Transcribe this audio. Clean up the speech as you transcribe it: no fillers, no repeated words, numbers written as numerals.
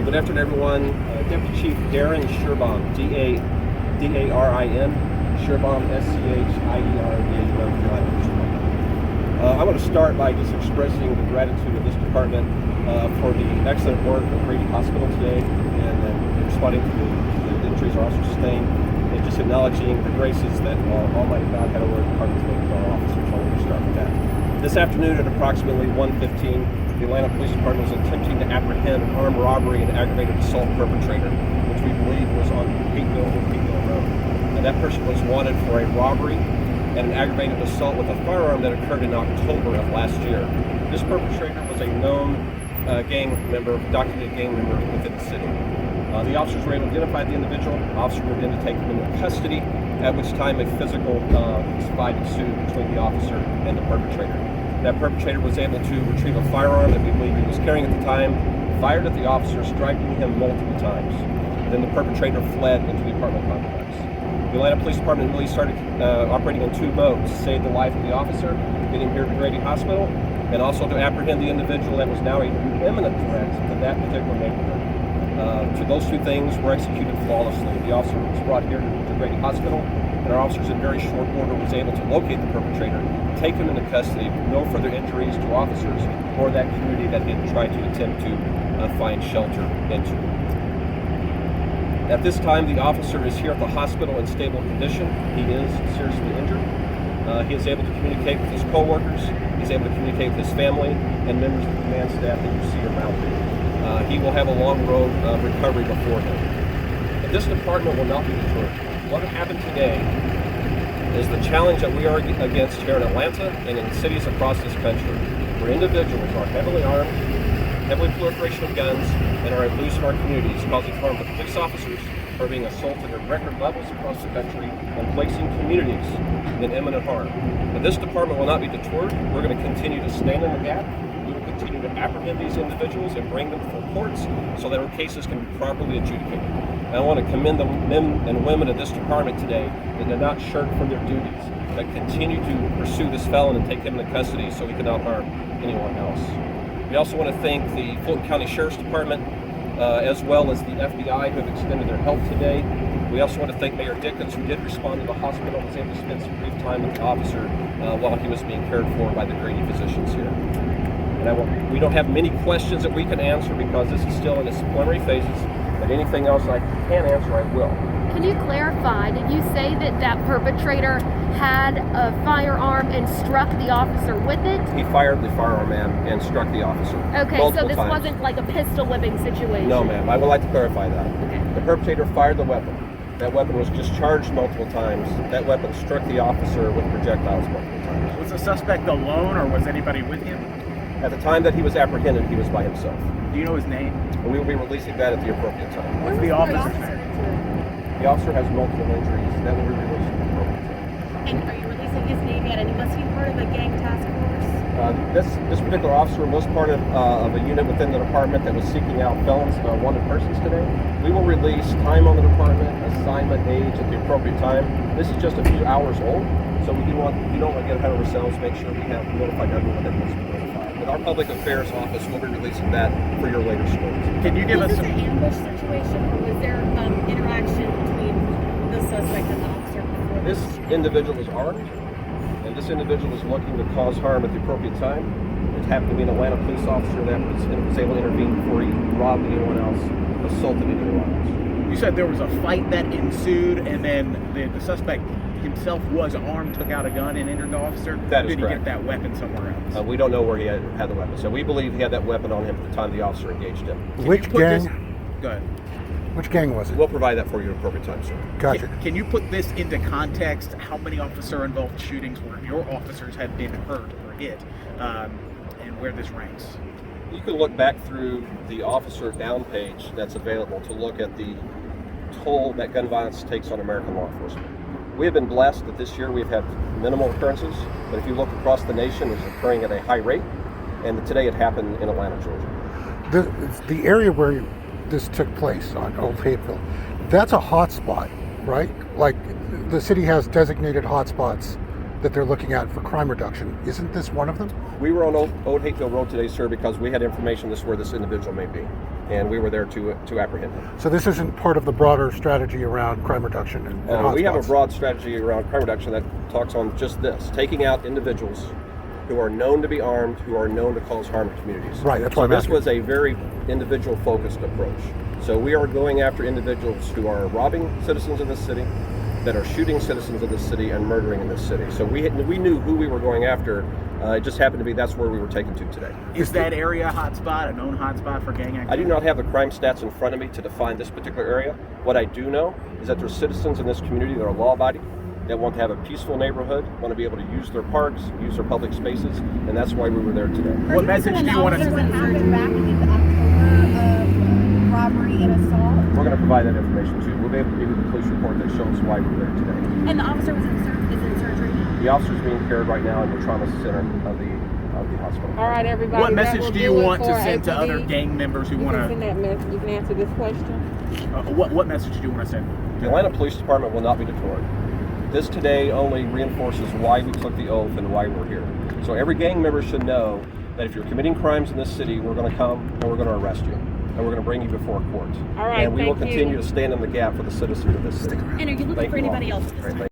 Good afternoon, everyone. Deputy Chief Darin Schierbaum, D-A-R-I-N, Schierbaum, S-C-H-I-E-R-B-A-U-M. I want to start by just expressing the gratitude of this department for the excellent work of Grady Hospital today and responding to the injuries our officers sustained, and just acknowledging the graces that Almighty God had over the department today with our officers. I want to start with that. This afternoon at approximately 1:15, the Atlanta Police Department was attempting to apprehend an armed robbery and aggravated assault perpetrator, which we believe was on Peakville Road. And that person was wanted for a robbery and an aggravated assault with a firearm that occurred in October of last year. This perpetrator was a known documented gang member within the city. The officers were able to identify the individual. Officers were then to take him into custody, at which time a physical fight ensued between the officer and the perpetrator. That perpetrator was able to retrieve a firearm that we believe he was carrying at the time, fired at the officer, striking him multiple times. Then the perpetrator fled into the apartment complex. The Atlanta Police Department really started operating in two modes: to save the life of the officer, get him here to Grady Hospital, and also to apprehend the individual that was now an imminent threat to that particular neighborhood. To those two things were executed flawlessly. The officer was brought here to Grady Hospital, and our officers in very short order was able to locate the perpetrator, take him into custody with no further injuries to officers or that community that he had tried to attempt to find shelter into. At this time, the officer is here at the hospital in stable condition. He is seriously injured. He is able to communicate with his co-workers. He's able to communicate with his family and members of the command staff that you see around him. He will have a long road of recovery before him. But this department will not be deterred. What happened today is the challenge that we are against here in Atlanta and in cities across this country, where individuals are heavily armed, heavily proliferation of guns, and are at loose in our communities, causing harm to police officers, are being assaulted at record levels across the country, and placing communities in imminent harm. But this department will not be deterred. We're going to continue to stand in the gap. We will continue to apprehend these individuals and bring them before courts so that our cases can be properly adjudicated. And I want to commend the men and women of this department today that did not shirk from their duties, but continue to pursue this felon and take him into custody so he cannot harm anyone else. We also want to thank the Fulton County Sheriff's Department as well as the FBI who have extended their help today. We also want to thank Mayor Dickens, who did respond to the hospital and was able to spend some brief time with the officer while he was being cared for by the Grady physicians here. And we don't have many questions that we can answer because this is still in its preliminary phases, but anything else I can answer, I will. Can you clarify, did you say that perpetrator had a firearm and struck the officer with it? He fired the firearm, ma'am, and struck the officer. Okay, so this times. Wasn't like a pistol whipping situation? No, ma'am. I would like to clarify that. Okay. The perpetrator fired the weapon. That weapon was discharged multiple times. That weapon struck the officer with projectiles multiple times. Was the suspect alone, or was anybody with him? At the time that he was apprehended, he was by himself. Do you know his name? And we will be releasing that at the appropriate time. What's the officer's name? The officer has multiple injuries. That will be released at the appropriate time. And are you releasing his name yet? And was he part of the gang task force? This particular officer was part of a unit within the department that was seeking out felons, wanted persons today. We will release time on the department, assignment, age at the appropriate time. This is just a few hours old, so we don't want to get ahead of ourselves. Make sure we have notified everyone that must be notified. But our public affairs office will be releasing that for your later scores. Can you give Was us this some? an ambush situation, or was there interaction between the suspect and the officer before This individual was armed, and this individual was looking to cause harm at the appropriate time. It happened to be an Atlanta police officer that was able to intervene before he robbed anyone else, assaulted anyone else. You said there was a fight that ensued, and then the suspect himself was armed, took out a gun, and entered the officer. That is Did correct. he get that weapon somewhere else? We don't know where he had the weapon, so we believe he had that weapon on him at the time the officer engaged him. Which gang? Go ahead. Which gang was it? We'll provide that for you at appropriate time, sir. Gotcha. Can you put this into context? How many officer-involved shootings where your officers have been hurt or hit, and where this ranks? You can look back through the officer down page that's available to look at the toll that gun violence takes on American law enforcement. We have been blessed that this year we've had minimal occurrences, but if you look across the nation, it's occurring at a high rate, and today it happened in Atlanta, Georgia. The area where this took place on Old Hateville, that's a hot spot, right? Like the city has designated hot spots that they're looking at for crime reduction. Isn't this one of them? We were on Old Hateville Road today, sir, because we had information this is where this individual may be. and we were there to apprehend him. So this isn't part of the broader strategy around crime reduction and We have a hotspots. broad strategy around crime reduction that talks on just this, taking out individuals who are known to be armed, who are known to cause harm to communities. Right, that's so what I'm this asking. was a very individual-focused approach. So we are going after individuals who are robbing citizens of this city, that are shooting citizens of this city and murdering in this city. So we knew who we were going after. It just happened to be that's where we were taken to today. Is that area a hotspot, a known hotspot for gang activity? I do not have the crime stats in front of me to define this particular area. What I do know is that there's citizens in this community that are law-abiding, that want to have a peaceful neighborhood, want to be able to use their parks, use their public spaces, and that's why we were there today. What message do you want to What send? happened back in the October of robbery and assault? We're going to provide that information too. We'll be able to give you the police report that shows why we were there today. And the officer was is in surgery now? The officer's being cared right now in the trauma center of the hospital. All right, everybody. What that message will do you it want to for send to APD. other gang members who You want can send to? that message. You can answer this question. What message do you want to send? The Atlanta Police Department will not be deterred. This today only reinforces why we took the oath and why we're here. So every gang member should know that if you're committing crimes in this city, we're going to come and we're going to arrest you. And we're going to bring you before court. All right, and we will thank you. continue to stand in the gap for the citizens of this city. And are you looking Thank for you all. anybody else at this Great, time? thank you.